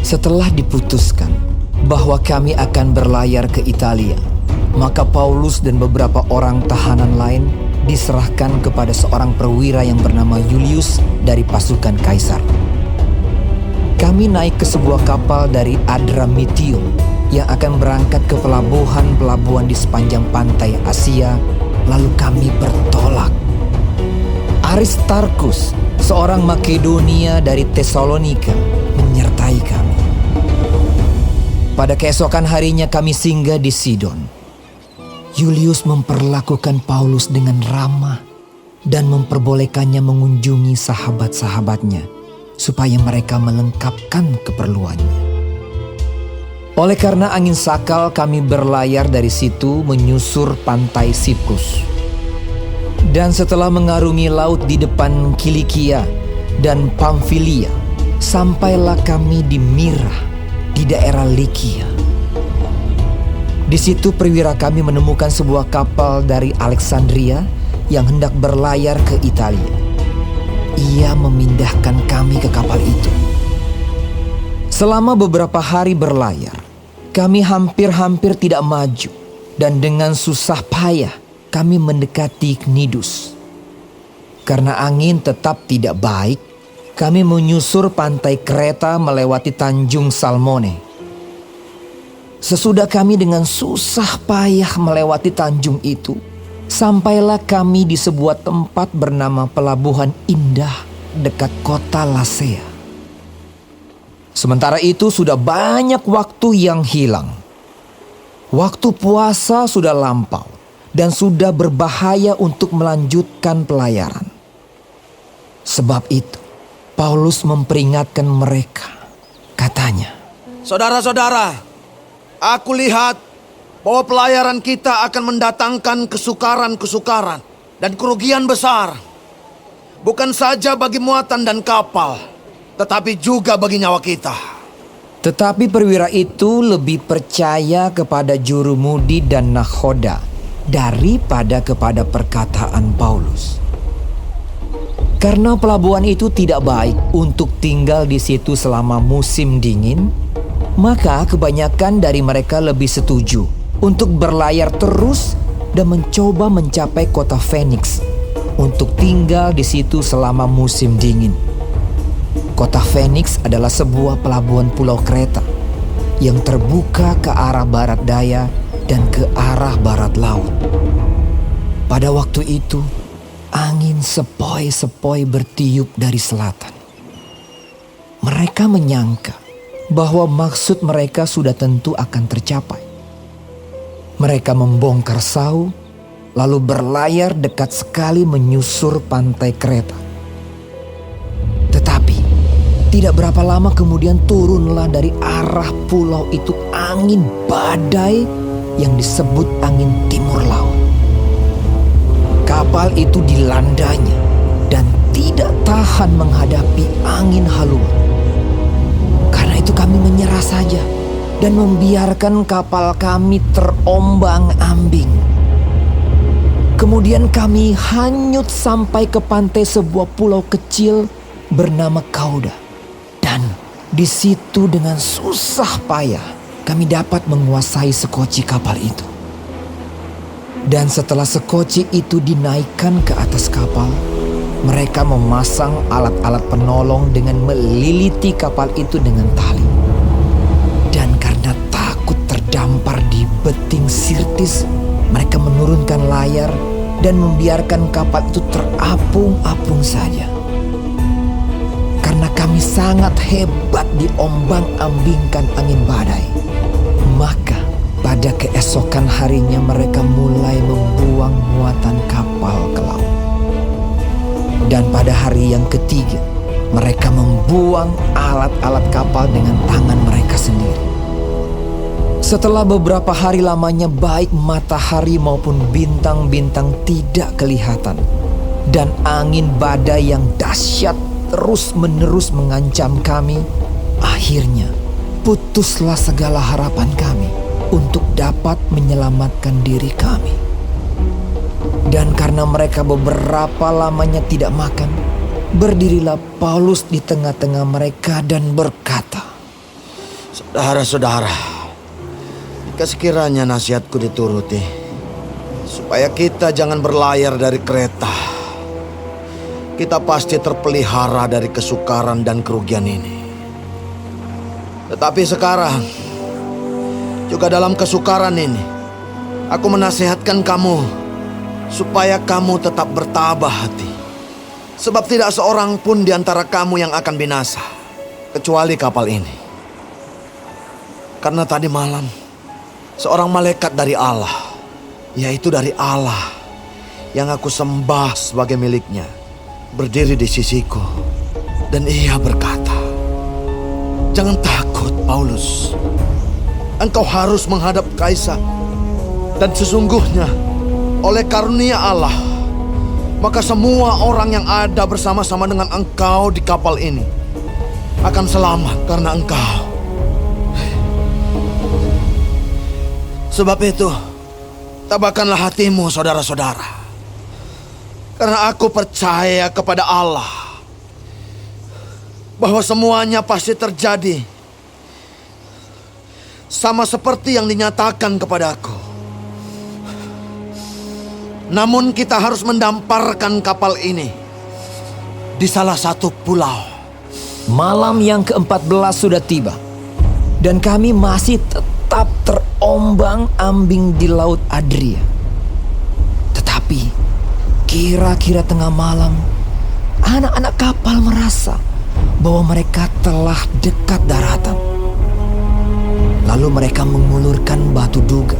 Setelah diputuskan bahwa kami akan berlayar ke Italia, maka Paulus dan beberapa orang tahanan lain diserahkan kepada seorang perwira yang bernama Julius dari pasukan Kaisar. Kami naik ke sebuah kapal dari Adramyttium yang akan berangkat ke pelabuhan-pelabuhan di sepanjang pantai Asia, lalu kami bertolak. Aristarkus, seorang Makedonia dari Tesalonika, menyertai kami. Pada keesokan harinya kami singgah di Sidon. Julius memperlakukan Paulus dengan ramah dan memperbolehkannya mengunjungi sahabat-sahabatnya supaya mereka melengkapkan keperluannya. Oleh karena angin sakal, kami berlayar dari situ menyusur pantai Siprus. Dan setelah mengarungi laut di depan Kilikia dan Pamfilia, sampailah kami di Mira di daerah Likia. Di situ perwira kami menemukan sebuah kapal dari Alexandria yang hendak berlayar ke Italia. Ia memindahkan kami ke kapal itu. Selama beberapa hari berlayar, kami hampir-hampir tidak maju, dan dengan susah payah kami mendekati Knidus. Karena angin tetap tidak baik, kami menyusur pantai Kreta melewati Tanjung Salmone. Sesudah kami dengan susah payah melewati tanjung itu, sampailah kami di sebuah tempat bernama Pelabuhan Indah dekat kota Lasea. Sementara itu sudah banyak waktu yang hilang. Waktu puasa sudah lampau dan sudah berbahaya untuk melanjutkan pelayaran. Sebab itu, Paulus memperingatkan mereka. Katanya, "Saudara-saudara, aku lihat bahwa pelayaran kita akan mendatangkan kesukaran-kesukaran dan kerugian besar. Bukan saja bagi muatan dan kapal, tetapi juga bagi nyawa kita." Tetapi perwira itu lebih percaya kepada jurumudi dan nakhoda daripada kepada perkataan Paulus. Karena pelabuhan itu tidak baik untuk tinggal di situ selama musim dingin, maka kebanyakan dari mereka lebih setuju untuk berlayar terus dan mencoba mencapai kota Phoenix untuk tinggal di situ selama musim dingin. Kota Phoenix adalah sebuah pelabuhan pulau Kreta yang terbuka ke arah barat daya dan ke arah barat laut. Pada waktu itu, angin sepoi-sepoi bertiup dari selatan. Mereka menyangka bahwa maksud mereka sudah tentu akan tercapai. Mereka membongkar sau, lalu berlayar dekat sekali menyusur pantai Kreta. Tetapi tidak berapa lama kemudian turunlah dari arah pulau itu angin badai yang disebut angin timur laut. Kapal itu dilandanya dan tidak tahan menghadapi angin haluan. Karena itu kami menyerah saja dan membiarkan kapal kami terombang-ambing. Kemudian kami hanyut sampai ke pantai sebuah pulau kecil bernama Kauda. Dan di situ dengan susah payah kami dapat menguasai sekoci kapal itu. Dan setelah sekoci itu dinaikkan ke atas kapal, mereka memasang alat-alat penolong dengan meliliti kapal itu dengan tali. Dan karena takut terdampar di beting Sirtis, mereka menurunkan layar dan membiarkan kapal itu terapung-apung saja. Karena kami sangat hebat diombang-ambingkan angin badai, maka pada keesokan harinya mereka mulai membuang muatan kapal ke laut. Dan pada hari yang ketiga, mereka membuang alat-alat kapal dengan tangan mereka sendiri. Setelah beberapa hari lamanya baik matahari maupun bintang-bintang tidak kelihatan, dan angin badai yang dahsyat terus-menerus mengancam kami, akhirnya putuslah segala harapan kami untuk dapat menyelamatkan diri kami. Dan karena mereka beberapa lamanya tidak makan, berdirilah Paulus di tengah-tengah mereka dan berkata, Saudara-saudara, jika sekiranya nasihatku dituruti, supaya kita jangan berlayar dari kereta, kita pasti terpelihara dari kesukaran dan kerugian ini. Tetapi sekarang, juga dalam kesukaran ini, aku menasihatkan kamu supaya kamu tetap bertabah hati. Sebab tidak seorang pun di antara kamu yang akan binasa, kecuali kapal ini. Karena tadi malam, seorang malaikat dari Allah, yaitu dari Allah yang aku sembah sebagai miliknya, berdiri di sisiku. Dan ia berkata, "Jangan takut, Paulus. Engkau harus menghadap kaisar. Dan sesungguhnya, oleh karunia Allah, maka semua orang yang ada bersama-sama dengan engkau di kapal ini akan selamat karena engkau. Sebab itu, tabahkanlah hatimu, saudara-saudara. Karena aku percaya kepada Allah bahwa semuanya pasti terjadi sama seperti yang dinyatakan kepadaku. Namun kita harus mendamparkan kapal ini di salah satu pulau." Malam yang ke-14 sudah tiba, dan kami masih tetap terombang-ambing di Laut Adria. Tetapi kira-kira tengah malam, anak-anak kapal merasa bahwa mereka telah dekat daratan. Lalu mereka mengulurkan batu duga,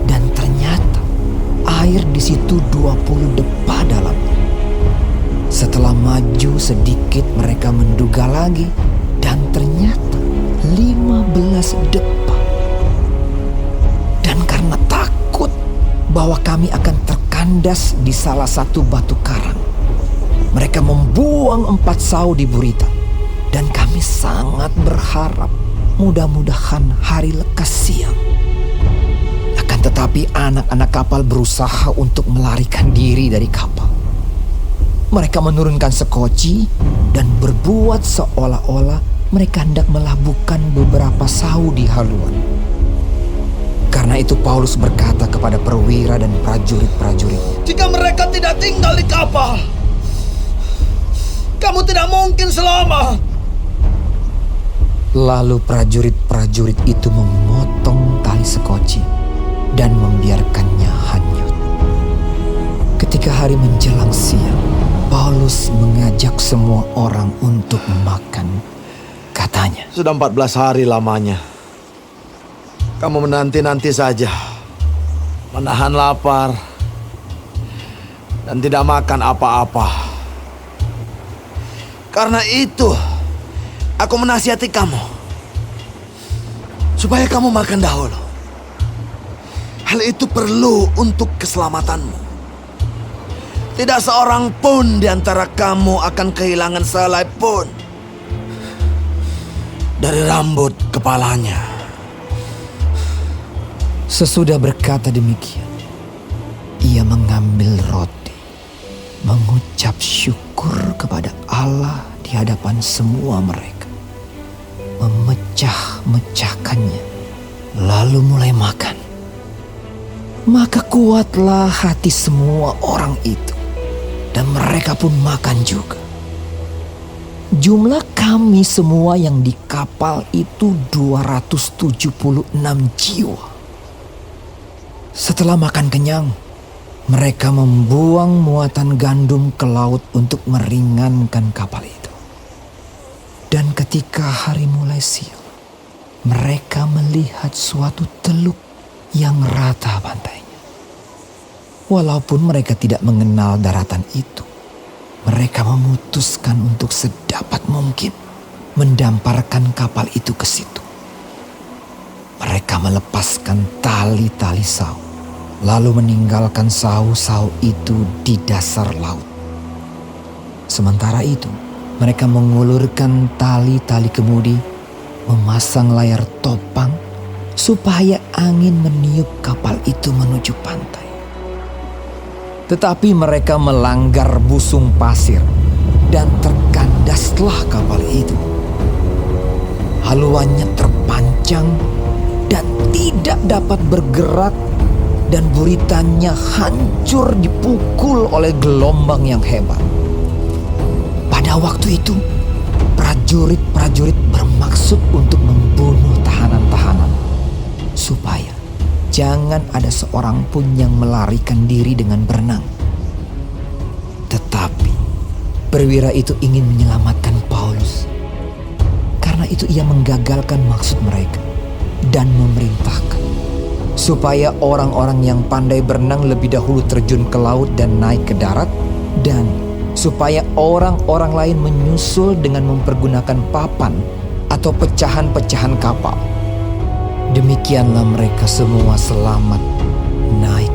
dan ternyata air di situ 20 depa dalamnya. Setelah maju sedikit, mereka menduga lagi, dan ternyata 15 depa. Dan karena takut bahwa kami akan terkandas di salah satu batu karang, mereka membuang 4 sau di Buritan. Dan kami sangat berharap mudah-mudahan hari lekas siang. Akan tetapi anak-anak kapal berusaha untuk melarikan diri dari kapal. Mereka menurunkan sekoci dan berbuat seolah-olah mereka hendak melabuhkan beberapa sau di haluan. Karena itu Paulus berkata kepada perwira dan prajurit-prajurit, "Jika mereka tidak tinggal di kapal, kamu tidak mungkin selamat." Lalu prajurit-prajurit itu memotong tali sekoci dan membiarkannya hanyut. Ketika hari menjelang siang, Paulus mengajak semua orang untuk makan. Katanya, "Sudah 14 hari lamanya. Kamu menanti-nanti saja, menahan lapar, dan tidak makan apa-apa. Karena itu, aku menasihati kamu, supaya kamu makan dahulu. Hal itu perlu untuk keselamatanmu. Tidak seorang pun di antara kamu akan kehilangan sehelai pun dari rambut kepalanya." sesudah berkata demikian, ia mengambil roti, mengucap syukur kepada Allah di hadapan semua mereka, memecah-mecahkannya, lalu mulai makan. Maka kuatlah hati semua orang itu, dan mereka pun makan juga. Jumlah kami semua yang di kapal itu 276 jiwa. Setelah makan kenyang, mereka membuang muatan gandum ke laut untuk meringankan kapal itu. Dan ketika hari mulai siang, mereka melihat suatu teluk yang rata pantainya. Walaupun mereka tidak mengenal daratan itu, mereka memutuskan untuk sedapat mungkin mendamparkan kapal itu ke situ. Mereka melepaskan tali-tali sau, lalu meninggalkan sau-sau itu di dasar laut. Sementara itu, mereka mengulurkan tali-tali kemudi, memasang layar topang supaya angin meniup kapal itu menuju pantai. Tetapi mereka melanggar busung pasir dan terkandaslah kapal itu. Haluannya terpanjang kencang dan tidak dapat bergerak, dan buritannya hancur dipukul oleh gelombang yang hebat. Pada waktu itu, prajurit-prajurit bermaksud untuk membunuh tahanan-tahanan, supaya jangan ada seorang pun yang melarikan diri dengan berenang. Tetapi perwira itu ingin menyelamatkan Paulus. Karena itu ia menggagalkan maksud mereka dan memerintahkan supaya orang-orang yang pandai berenang lebih dahulu terjun ke laut dan naik ke darat, dan supaya orang-orang lain menyusul dengan mempergunakan papan atau pecahan-pecahan kapal. Demikianlah mereka semua selamat naik